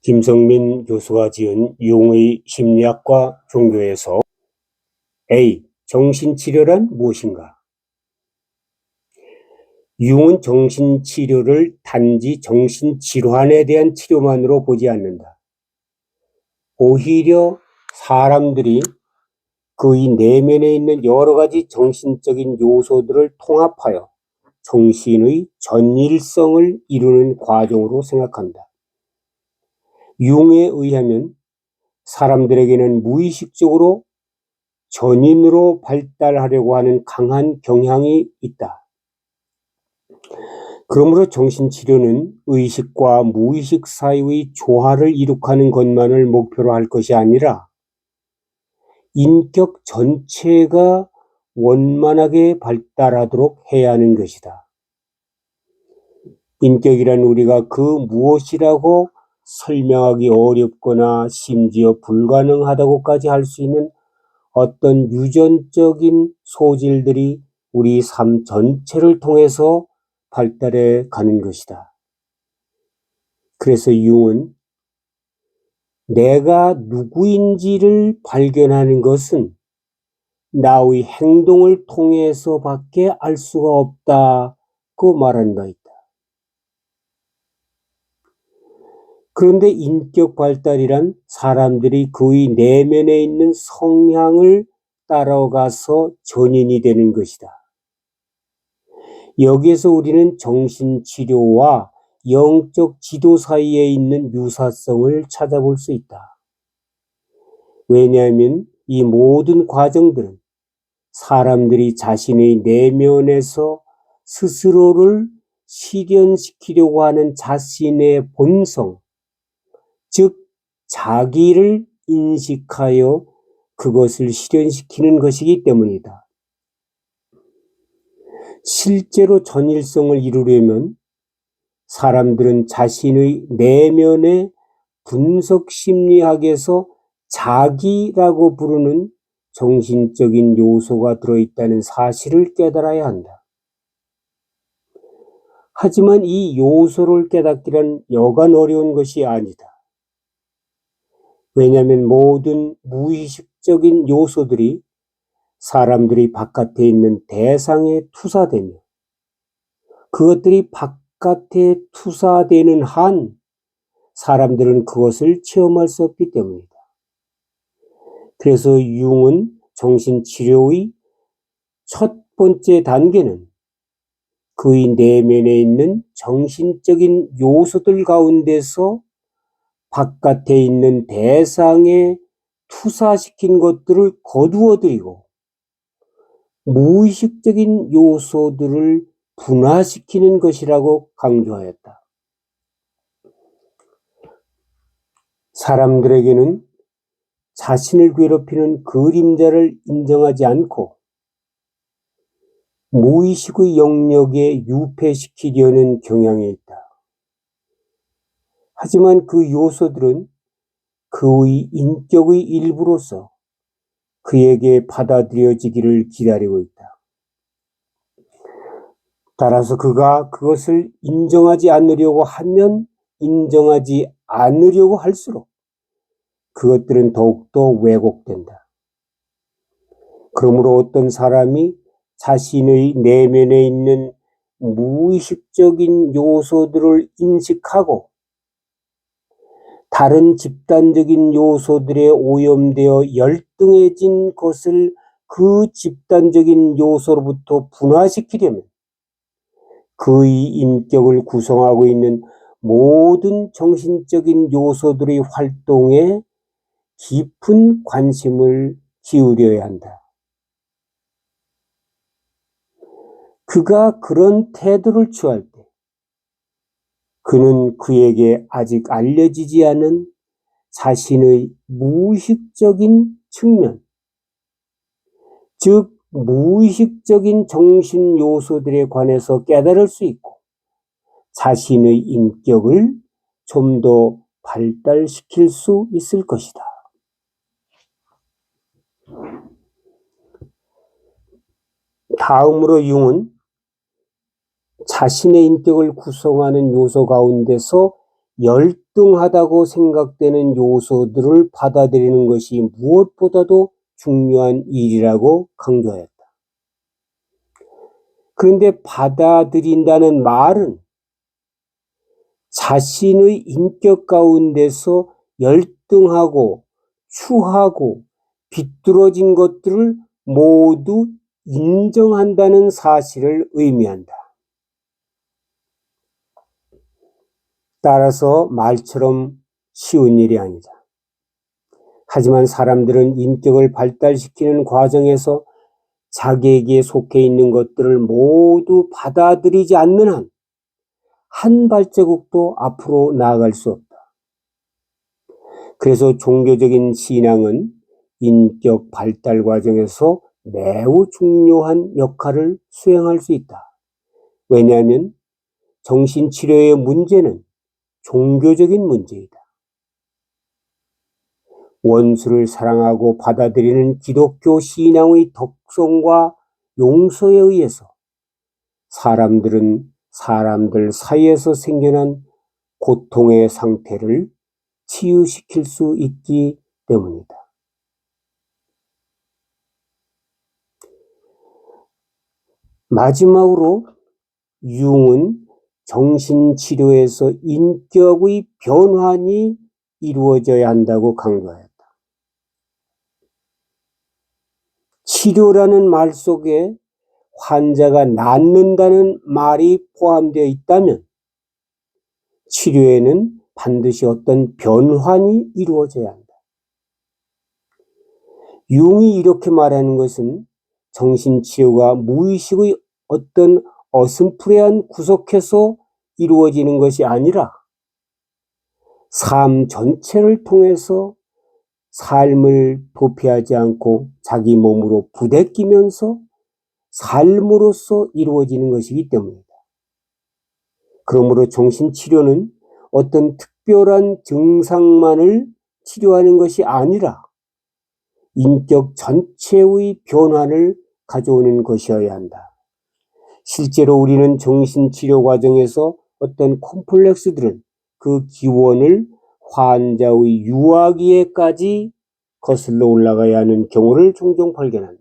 김성민 교수가 지은 융의 심리학과 종교에서 A. 정신치료란 무엇인가? 융은 정신치료를 단지 정신질환에 대한 치료만으로 보지 않는다. 오히려 사람들이 그의 내면에 있는 여러 가지 정신적인 요소들을 통합하여 정신의 전일성을 이루는 과정으로 생각한다. 융에 의하면 사람들에게는 무의식적으로 전인으로 발달하려고 하는 강한 경향이 있다. 그러므로 정신치료는 의식과 무의식 사이의 조화를 이룩하는 것만을 목표로 할 것이 아니라 인격 전체가 원만하게 발달하도록 해야 하는 것이다. 인격이란 우리가 그 무엇이라고 설명하기 어렵거나 심지어 불가능하다고까지 할 수 있는 어떤 유전적인 소질들이 우리 삶 전체를 통해서 발달해 가는 것이다. 그래서 융은 내가 누구인지를 발견하는 것은 나의 행동을 통해서밖에 알 수가 없다고 말한 바 있다. 그런데 인격 발달이란 사람들이 그의 내면에 있는 성향을 따라가서 전인이 되는 것이다. 여기에서 우리는 정신치료와 영적 지도 사이에 있는 유사성을 찾아볼 수 있다. 왜냐하면 이 모든 과정들은 사람들이 자신의 내면에서 스스로를 실현시키려고 하는 자신의 본성, 즉 자기를 인식하여 그것을 실현시키는 것이기 때문이다. 실제로 전일성을 이루려면 사람들은 자신의 내면의 분석심리학에서 자기라고 부르는 정신적인 요소가 들어있다는 사실을 깨달아야 한다. 하지만 이 요소를 깨닫기란 여간 어려운 것이 아니다. 왜냐하면 모든 무의식적인 요소들이 사람들이 바깥에 있는 대상에 투사되며 그것들이 바깥에 투사되는 한 사람들은 그것을 체험할 수 없기 때문이다. 그래서 융은 정신치료의 첫 번째 단계는 그의 내면에 있는 정신적인 요소들 가운데서 바깥에 있는 대상에 투사시킨 것들을 거두어들이고 무의식적인 요소들을 분화시키는 것이라고 강조하였다. 사람들에게는 자신을 괴롭히는 그림자를 인정하지 않고 무의식의 영역에 유폐시키려는 경향이 있다. 하지만 그 요소들은 그의 인격의 일부로서 그에게 받아들여지기를 기다리고 있다. 따라서 그가 그것을 인정하지 않으려고 하면 인정하지 않으려고 할수록 그것들은 더욱더 왜곡된다. 그러므로 어떤 사람이 자신의 내면에 있는 무의식적인 요소들을 인식하고 다른 집단적인 요소들에 오염되어 열등해진 것을 그 집단적인 요소로부터 분화시키려면 그의 인격을 구성하고 있는 모든 정신적인 요소들의 활동에 깊은 관심을 기울여야 한다. 그가 그런 태도를 취할 때 그는 그에게 아직 알려지지 않은 자신의 무의식적인 측면, 즉 무의식적인 정신 요소들에 관해서 깨달을 수 있고 자신의 인격을 좀 더 발달시킬 수 있을 것이다. 다음으로 융은 자신의 인격을 구성하는 요소 가운데서 열등하다고 생각되는 요소들을 받아들이는 것이 무엇보다도 중요한 일이라고 강조하였다. 그런데 받아들인다는 말은 자신의 인격 가운데서 열등하고 추하고 비뚤어진 것들을 모두 인정한다는 사실을 의미한다. 따라서 말처럼 쉬운 일이 아니다. 하지만 사람들은 인격을 발달시키는 과정에서 자기에게 속해 있는 것들을 모두 받아들이지 않는 한 한 발자국도 앞으로 나아갈 수 없다. 그래서 종교적인 신앙은 인격 발달 과정에서 매우 중요한 역할을 수행할 수 있다. 왜냐하면 정신치료의 문제는 종교적인 문제이다. 원수를 사랑하고 받아들이는 기독교 신앙의 덕성과 용서에 의해서 사람들은 사람들 사이에서 생겨난 고통의 상태를 치유시킬 수 있기 때문이다. 마지막으로 융은 정신치료에서 인격의 변환이 이루어져야 한다고 강조하였다. 치료라는 말 속에 환자가 낫는다는 말이 포함되어 있다면 치료에는 반드시 어떤 변환이 이루어져야 한다. 융이 이렇게 말하는 것은 정신치료가 무의식의 어떤 어슴푸레한 구석에서 이루어지는 것이 아니라 삶 전체를 통해서 삶을 도피하지 않고 자기 몸으로 부대끼면서 삶으로써 이루어지는 것이기 때문이다. 그러므로 정신치료는 어떤 특별한 증상만을 치료하는 것이 아니라 인격 전체의 변화를 가져오는 것이어야 한다. 실제로 우리는 정신치료 과정에서 어떤 콤플렉스들은 그 기원을 환자의 유아기에까지 거슬러 올라가야 하는 경우를 종종 발견한다.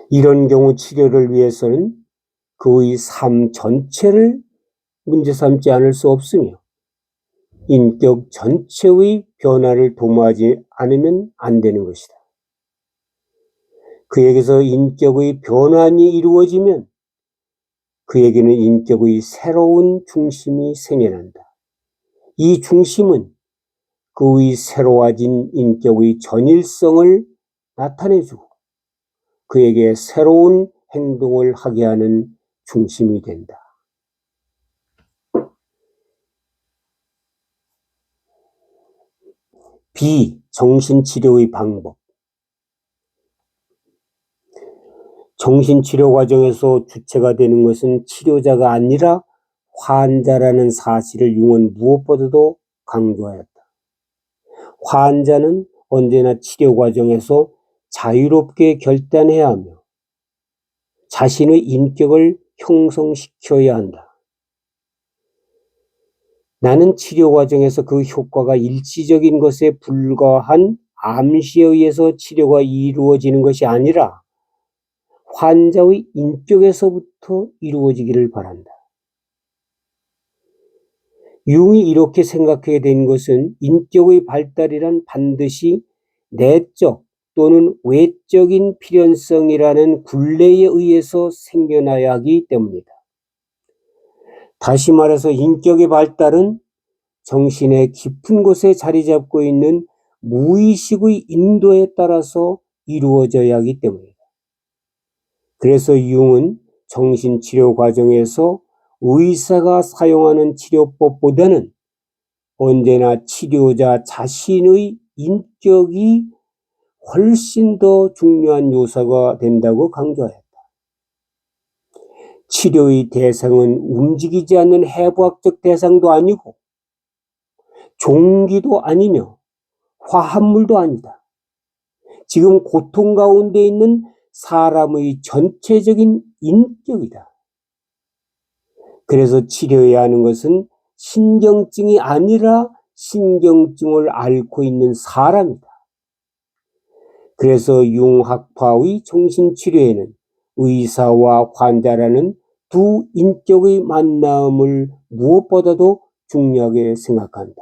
이런 경우 치료를 위해서는 그의 삶 전체를 문제 삼지 않을 수 없으며 인격 전체의 변화를 도모하지 않으면 안 되는 것이다. 그에게서 인격의 변환이 이루어지면 그에게는 인격의 새로운 중심이 생겨난다. 이 중심은 그의 새로워진 인격의 전일성을 나타내주고 그에게 새로운 행동을 하게 하는 중심이 된다. 정신치료의 방법. 정신치료 과정에서 주체가 되는 것은 치료자가 아니라 환자라는 사실을 융은 무엇보다도 강조하였다. 환자는 언제나 치료 과정에서 자유롭게 결단해야 하며 자신의 인격을 형성시켜야 한다. 나는 치료 과정에서 그 효과가 일시적인 것에 불과한 암시에 의해서 치료가 이루어지는 것이 아니라 환자의 인격에서부터 이루어지기를 바란다. 융이 이렇게 생각하게 된 것은 인격의 발달이란 반드시 내적 또는 외적인 필연성이라는 굴레에 의해서 생겨나야 하기 때문이다. 다시 말해서 인격의 발달은 정신의 깊은 곳에 자리 잡고 있는 무의식의 인도에 따라서 이루어져야 하기 때문이다. 그래서 융은 정신치료 과정에서 의사가 사용하는 치료법보다는 언제나 치료자 자신의 인격이 훨씬 더 중요한 요소가 된다고 강조했다. 치료의 대상은 움직이지 않는 해부학적 대상도 아니고 종기도 아니며 화합물도 아니다. 지금 고통 가운데 있는 사람의 전체적인 인격이다. 그래서 치료해야 하는 것은 신경증이 아니라 신경증을 앓고 있는 사람이다. 그래서 융학파의 정신치료에는 의사와 환자라는 두 인격의 만남을 무엇보다도 중요하게 생각한다.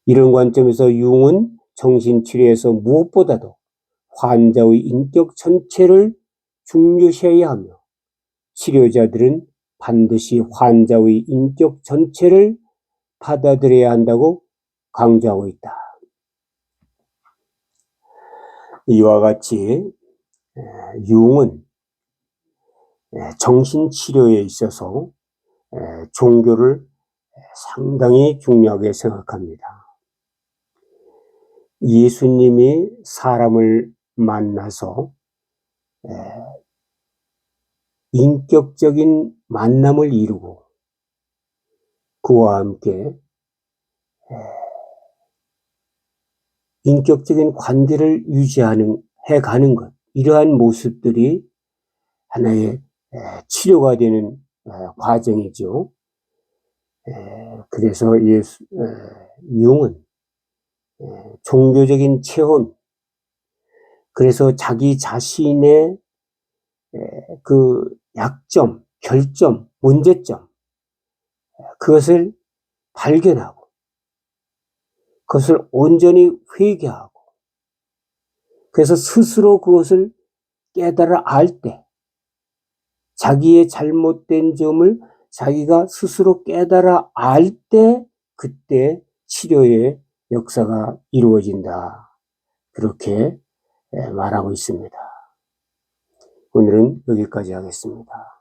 이런 관점에서 융은 정신치료에서 무엇보다도 환자의 인격 전체를 중요시해야 하며, 치료자들은 반드시 환자의 인격 전체를 받아들여야 한다고 강조하고 있다. 이와 같이 융은 정신치료에 있어서 종교를 상당히 중요하게 생각합니다. 예수님이 사람을 만나서 인격적인 만남을 이루고 그와 함께 인격적인 관계를 해가는 것, 이러한 모습들이 하나의 치료가 되는 과정이죠. 그래서 융은 종교적인 체험, 그래서 자기 자신의 그 약점, 결점, 문제점, 그것을 발견하고 그것을 온전히 회개하고, 그래서 스스로 그것을 깨달아 알 때, 자기의 잘못된 점을 자기가 스스로 깨달아 알 때, 그때 치료의 역사가 이루어진다. 그렇게 말하고 있습니다. 오늘은 여기까지 하겠습니다.